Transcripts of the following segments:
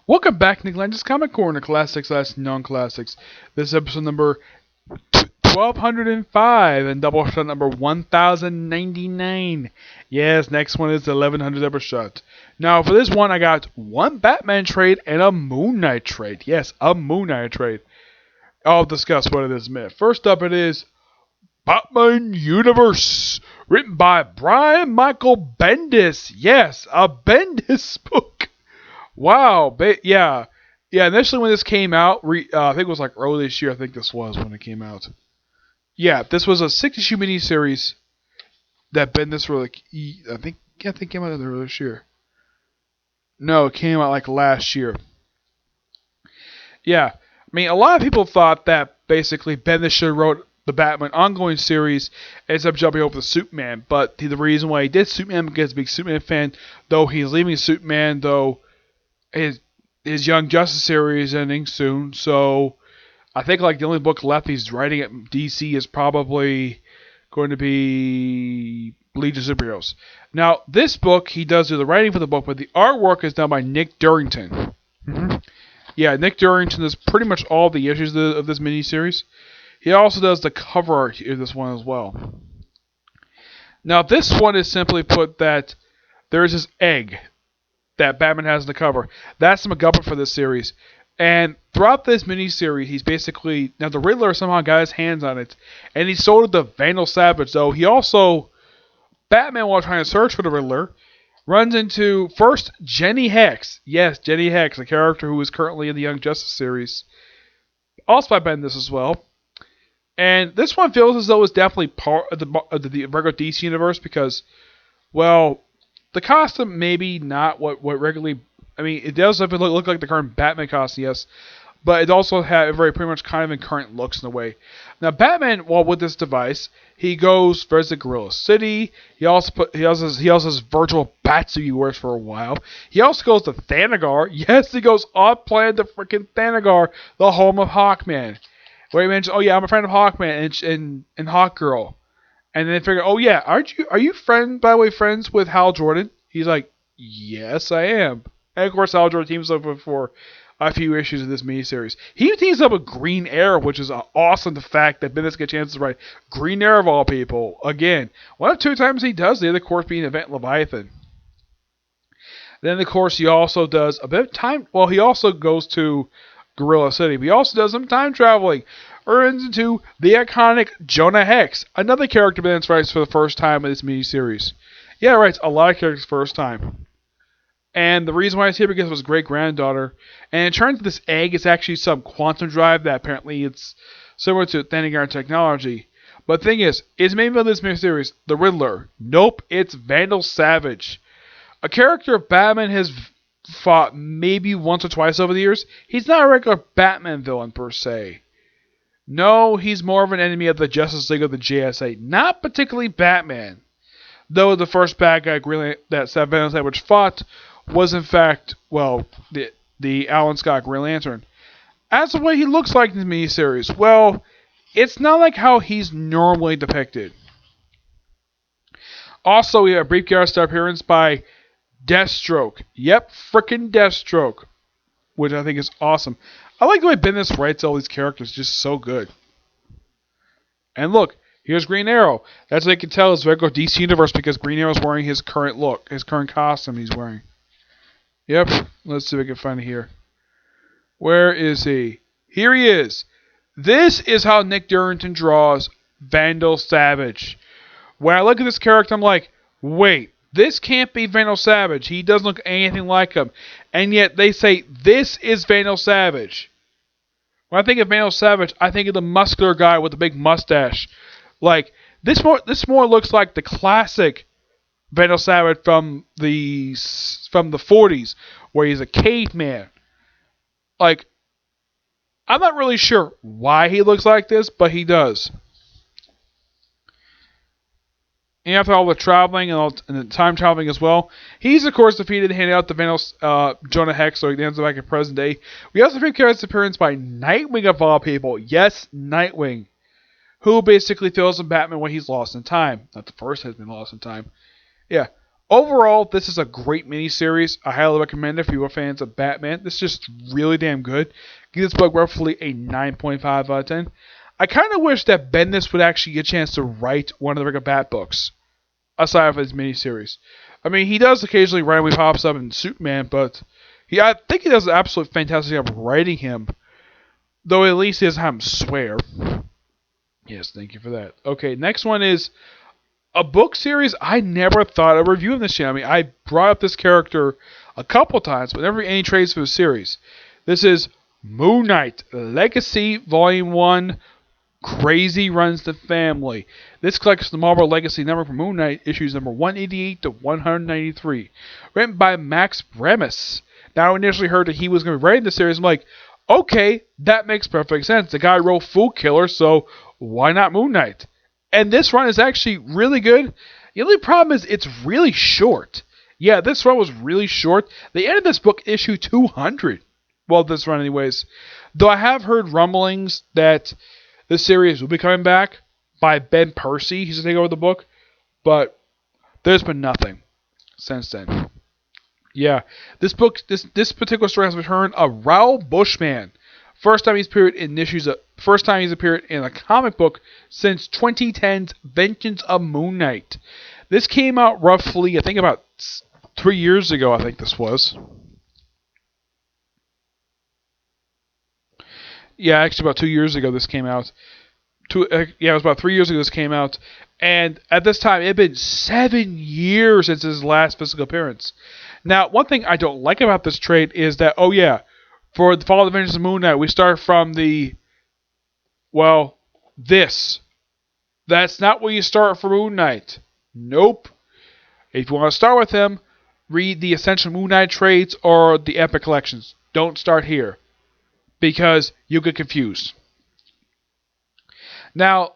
Welcome back, Nick Lenz Comic Corner, classics slash non-classics. This is episode number 1205 and Doubleshot number 1099. Yes, next one is the 1100 Doubleshot. Now, for this one, I got one Batman trade and a Moon Knight trade. Yes, a Moon Knight trade. I'll discuss what it is in a minute. First up, it is Batman Universe, written by Brian Michael Bendis. Yes, a Bendis book. Wow, yeah. Initially when this came out, I think it was like early this year. I think this was when it came out. Yeah, this was a 6-issue miniseries that Bendis I think came out earlier this year. No, it came out like last year. Yeah, I mean, a lot of people thought that basically Bendis should have wrote the Batman ongoing series instead of jumping over to Superman. But the reason why he did Superman because he's a big Superman fan, though he's leaving Superman, though his Young Justice series ending soon, so I think like the only book left he's writing at DC is probably going to be Legion of Superheroes. Now, this book, he does do the writing for the book, but the artwork is done by Nick Durrington. Yeah, Nick Durrington does pretty much all the issues of this miniseries. He also does the cover art of this one as well. Now, this one is simply put that there is this egg that Batman has in the cover. That's the MacGuffin for this series. And throughout this miniseries, he's basically... Now, the Riddler somehow got his hands on it, and he sold it to Vandal Savage, though he also... Batman, while trying to search for the Riddler, runs into, first, Jenny Hex. Yes, Jenny Hex, a character who is currently in the Young Justice series. Also by Bendis as well. And this one feels as though it's definitely part of the regular DC universe because, well... The costume, maybe not what regularly... I mean, it does look like the current Batman costume, yes. But it also has pretty much kind of in current looks in a way. Now, Batman, well, with this device, he goes visit Gorilla City. He also has virtual Batsuit he wears for a while. He also goes to Thanagar. Yes, he goes on planet to freaking Thanagar, the home of Hawkman. Where he mentions, oh yeah, I'm a friend of Hawkman and Hawkgirl. And then they figure, oh yeah, are you friends with Hal Jordan? He's like, yes, I am. And of course, Hal Jordan teams up for a few issues of this miniseries. He teams up with Green Arrow, which is awesome. The fact that Bendis gets a chance to write Green Arrow of all people again. One of 2 times he does. The other, of course, being Event Leviathan. Then, of course, he also does a bit of time. Well, he also goes to Gorilla City. But he also does some time traveling. Runs into the iconic Jonah Hex, another character Bendis writes for the first time in this miniseries. Yeah, writes a lot of characters first time. And the reason why it's here because of his great-granddaughter. And it turns out this egg is actually some quantum drive that apparently it's similar to Thanagar technology. But the thing is made by this miniseries, the Riddler. Nope, it's Vandal Savage. A character Batman has fought maybe once or twice over the years. He's not a regular Batman villain per se. No, he's more of an enemy of the Justice League of the JSA, not particularly Batman. Though the first bad guy that Vandal Savage fought was in fact, well, the Alan Scott Green Lantern. As the way he looks like in the miniseries, well, it's not like how he's normally depicted. Also, we have a brief guest appearance by Deathstroke. Yep, frickin' Deathstroke. Which I think is awesome. I like the way Bendis writes all these characters, just so good. And look, here's Green Arrow. That's what I can tell is regular DC Universe because Green Arrow's wearing his current look, his current costume he's wearing. Yep, let's see if we can find it here. Where is he? Here he is. This is how Nick Durrington draws Vandal Savage. When I look at this character, I'm like, wait. This can't be Vandal Savage. He doesn't look anything like him. And yet they say, this is Vandal Savage. When I think of Vandal Savage, I think of the muscular guy with the big mustache. Like, this more looks like the classic Vandal Savage from the 40s, where he's a caveman. Like, I'm not really sure why he looks like this, but he does. And after all the traveling and the time traveling as well, he's of course defeated and handed out the Vandal Jonah Hex, so he ends up back in present day. We also have a appearance by Nightwing of all people. Yes, Nightwing, who basically fills in Batman when he's lost in time. Not the first has been lost in time. Yeah. Overall, this is a great miniseries. I highly recommend it if you are fans of Batman. This is just really damn good. Give this book roughly a 9.5 out of 10. I kind of wish that Bendis would actually get a chance to write one of the regular Bat books, aside from his miniseries. I mean, he does occasionally randomly pops up in Superman, but I think he does an absolute fantastic job writing him. Though at least he doesn't have him swear. Yes, thank you for that. Okay, next one is a book series I never thought of reviewing this channel. I mean, I brought up this character a couple times, but never any trades for the series. This is Moon Knight Legacy Volume 1. Crazy Runs the Family. This collects the Marvel Legacy number for Moon Knight, issues number 188 to 193. Written by Max Bremis. Now, I initially heard that he was going to be writing the series. I'm like, okay, that makes perfect sense. The guy wrote Fool Killer, so why not Moon Knight? And this run is actually really good. The only problem is it's really short. Yeah, this run was really short. They ended this book issue 200. Well, this run anyways. Though I have heard rumblings that this series will be coming back by Ben Percy. He's going to take over the book. But there's been nothing since then. Yeah, this particular story has returned a Raoul Bushman. First time he's appeared in a comic book since 2010's Vengeance of Moon Knight. This came out roughly, I think about 3 years ago, I think this was. Yeah, actually about 2 years ago this came out. It was about 3 years ago this came out. And at this time, it had been 7 years since his last physical appearance. Now, one thing I don't like about this trade is that, for the Fall of the Vengeance of Moon Knight, we start from this. That's not where you start for Moon Knight. Nope. If you want to start with him, read the Essential Moon Knight trades or the Epic Collections. Don't start here, because you'll get confused. Now,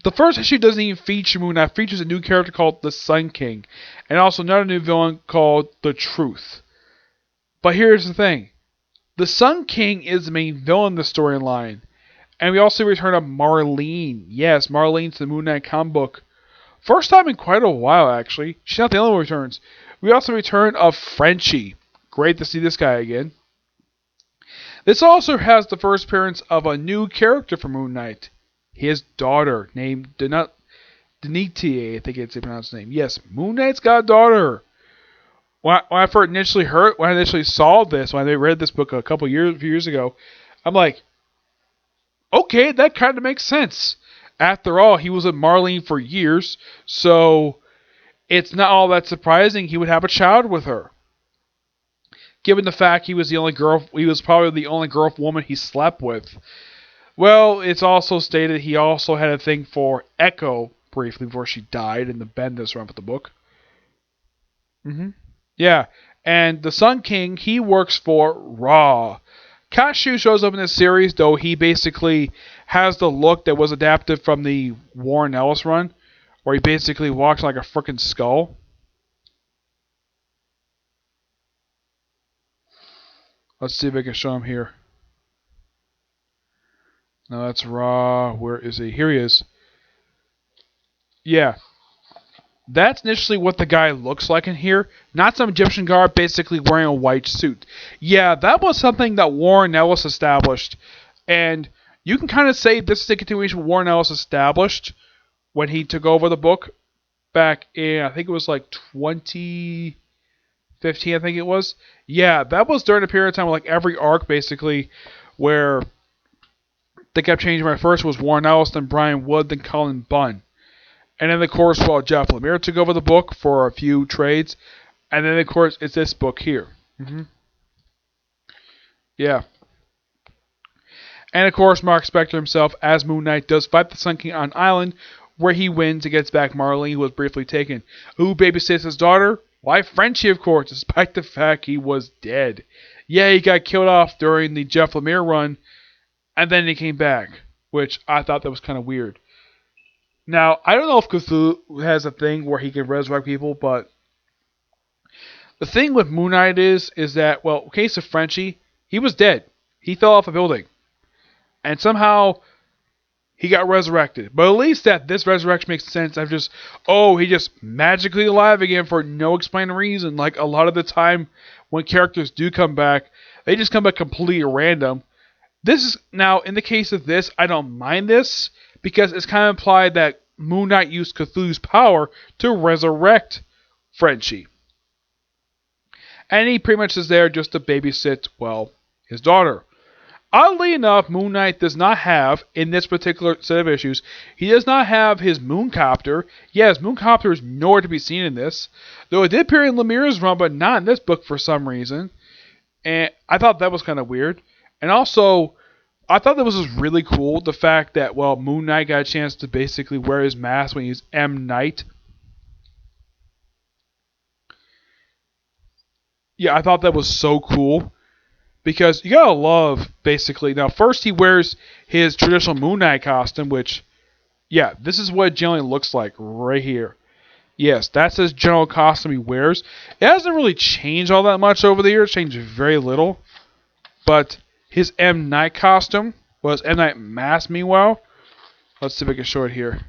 the first issue doesn't even feature Moon Knight. It features a new character called the Sun King, and also another new villain called the Truth. But here's the thing. The Sun King is the main villain in the storyline. And we also return of Marlene. Yes, Marlene's the Moon Knight comic book. First time in quite a while, actually. She's not the only one who returns. We also return of Frenchie. Great to see this guy again. This also has the first appearance of a new character for Moon Knight. His daughter, named Denite, I think it's pronounced name. Yes, Moon Knight's got a daughter. When I initially saw this, when I read this book a few years ago, I'm like, okay, that kind of makes sense. After all, he was with Marlene for years, so it's not all that surprising he would have a child with her. Given the fact he was probably the only woman he slept with. Well, it's also stated he also had a thing for Echo briefly before she died in the Bendis run of the book. Yeah, and the Sun King, he works for Raw. Kashu shows up in this series, though he basically has the look that was adapted from the Warren Ellis run, where he basically walks like a frickin' skull. Let's see if I can show him here. No, that's Raw. Where is he? Here he is. Yeah. That's initially what the guy looks like in here. Not some Egyptian guard basically wearing a white suit. Yeah, that was something that Warren Ellis established. And you can kind of say this is a continuation of what Warren Ellis established when he took over the book back in, I think it was like 2015, I think it was. Yeah, that was during a period of time like every arc basically where they kept changing. My first was Warren Ellis, then Brian Wood, then Colin Bunn. And then, of course, Jeff Lemire took over the book for a few trades. And then, of course, it's this book here. Yeah. And, of course, Mark Spector himself, as Moon Knight, does fight the Sun King on an island, where he wins and gets back Marlene, who was briefly taken. Who babysits his daughter? Why, Frenchie, of course, despite the fact he was dead. Yeah, he got killed off during the Jeff Lemire run, and then he came back, which I thought that was kind of weird. Now, I don't know if Cthulhu has a thing where he can resurrect people, but the thing with Moon Knight is that, well, in case of Frenchie, he was dead. He fell off a building. And somehow, he got resurrected. But at least that this resurrection makes sense. I've just, oh, he just magically alive again for no explained reason. Like a lot of the time when characters do come back, they just come back completely random. This is, now, in the case of this, I don't mind this because it's kind of implied that Moon Knight used Cthulhu's power to resurrect Frenchie. And he pretty much is there just to babysit, well, his daughter. Oddly enough, Moon Knight does not have, in this particular set of issues, he does not have his Mooncopter. Yes, Mooncopter is nowhere to be seen in this, though it did appear in Lemire's run, but not in this book for some reason. And I thought that was kind of weird. And also, I thought that was just really cool, the fact that, well, Moon Knight got a chance to basically wear his mask when he's M. Knight. Yeah, I thought that was so cool. Because you gotta love, basically. Now, first he wears his traditional Moon Knight costume, which, yeah, this is what it generally looks like right here. Yes, that's his general costume he wears. It hasn't really changed all that much over the years. It's changed very little. But his M. Knight costume was M. Knight mask, meanwhile. Let's see if I can show it here.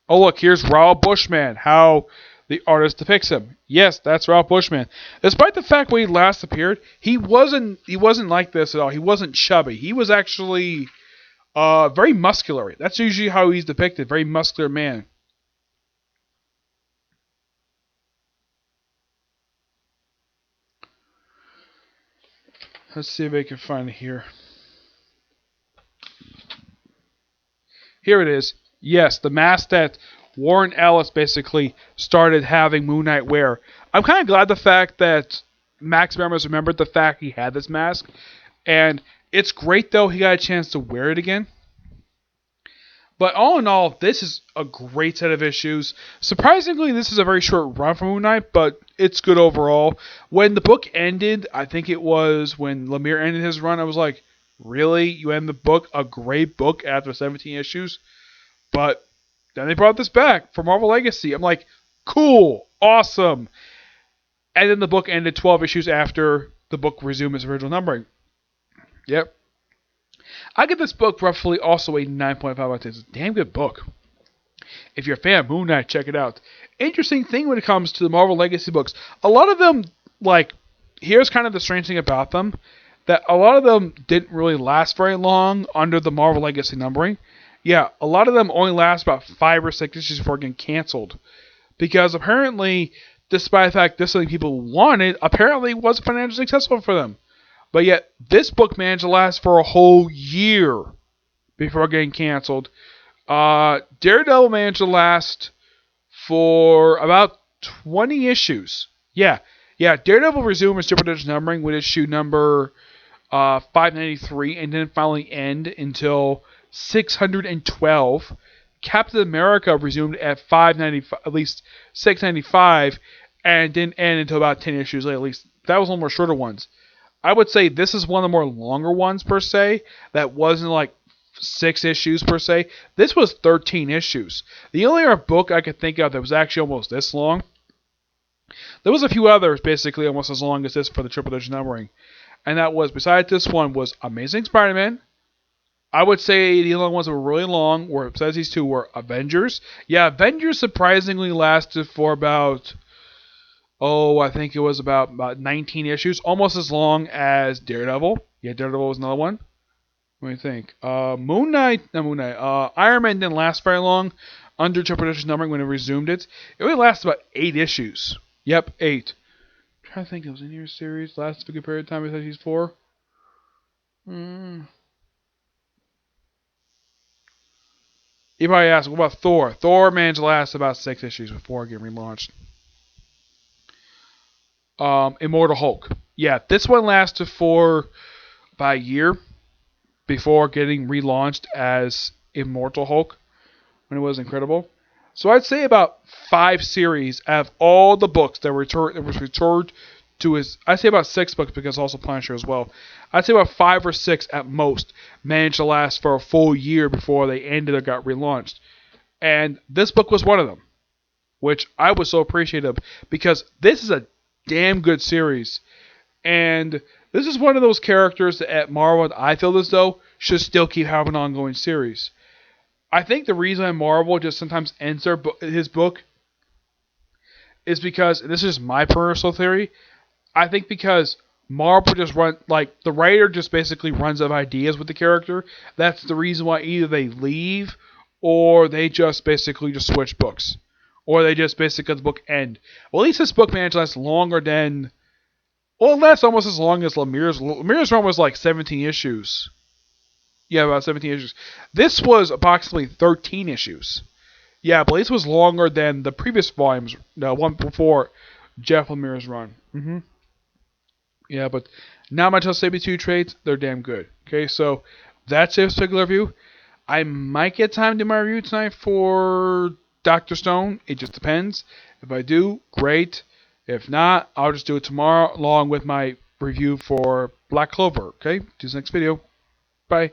Oh, look, here's Raoul Bushman. How the artist depicts him. Yes, that's Raoul Bushman. Despite the fact when he last appeared, he wasn't like this at all. He wasn't chubby. He was actually very muscular. That's usually how he's depicted. Very muscular man. Let's see if I can find it here. Here it is. Yes, the mask that Warren Ellis basically started having Moon Knight wear. I'm kind of glad the fact that Max Mermis remembered the fact he had this mask. And it's great, though, he got a chance to wear it again. But all in all, this is a great set of issues. Surprisingly, this is a very short run for Moon Knight, but it's good overall. When the book ended, I think it was when Lemire ended his run, I was like, really? You end the book, a great book, after 17 issues? But then they brought this back for Marvel Legacy. I'm like, cool, awesome. And then the book ended 12 issues after the book resumed its original numbering. Yep. I give this book roughly also a 9.5 out of 10. It's a damn good book. If you're a fan of Moon Knight, check it out. Interesting thing when it comes to the Marvel Legacy books. A lot of them, like, here's kind of the strange thing about them, that a lot of them didn't really last very long under the Marvel Legacy numbering. Yeah, a lot of them only last about 5 or 6 issues before getting canceled. Because apparently, despite the fact this is something people wanted, apparently it wasn't financially successful for them. But yet, this book managed to last for a whole year before getting canceled. Daredevil managed to last for about 20 issues. Yeah, Daredevil resumed its triple digit numbering with issue number 593 and didn't finally end until 612. Captain America resumed at 595, at least 695, and didn't end until about 10 issues later. At least that was one of the more shorter ones. I would say this is one of the more longer ones per se. That wasn't like 6 issues per se. This was 13 issues. The only other book I could think of that was actually almost this long. There was a few others basically almost as long as this for the triple digit numbering, and that was, besides this one, was Amazing Spider-Man. I would say the only ones that were really long, were besides these two, were Avengers. Yeah, Avengers surprisingly lasted for about, I think it was about 19 issues, almost as long as Daredevil. Yeah, Daredevil was another one. What do you think? Iron Man didn't last very long under triple digit numbering when it resumed it. It only lasted about 8 issues. Yep, 8. I'm trying to think, it was in your series, lasted for a good period of time besides these 4. You probably ask, what about Thor? Thor managed to last about 6 issues before getting relaunched. Immortal Hulk. Yeah, this one lasted for about a year before getting relaunched as Immortal Hulk when it was Incredible. So I'd say about 5 series out of all the books that was returned to his. I'd say about 6 books because also Punisher as well. I'd say about 5 or 6 at most managed to last for a full year before they ended or got relaunched. And this book was one of them, which I was so appreciative because this is a damn good series. And This is one of those characters that at Marvel I feel as though should still keep having an ongoing series. I think the reason why Marvel just sometimes ends his book is because, and this is my personal theory, I think because Marvel just the writer just basically runs out of ideas with the character. That's the reason why either they leave or they just basically just switch books. Or they just basically let the book end. Well, at least this book managed to last longer than... Well, it lasts almost as long as Lemire's. Lemire's run was like 17 issues. Yeah, about 17 issues. This was approximately 13 issues. Yeah, but at least it was longer than the previous volumes. The one before Jeff Lemire's run. Yeah, but not much else to say about 2 trades. They're damn good. Okay, so that's it for particular review. I might get time to do my review tonight for Dr. Stone. It just depends. If I do, great. If not, I'll just do it tomorrow along with my review for Black Clover. Okay, see you next video. Bye.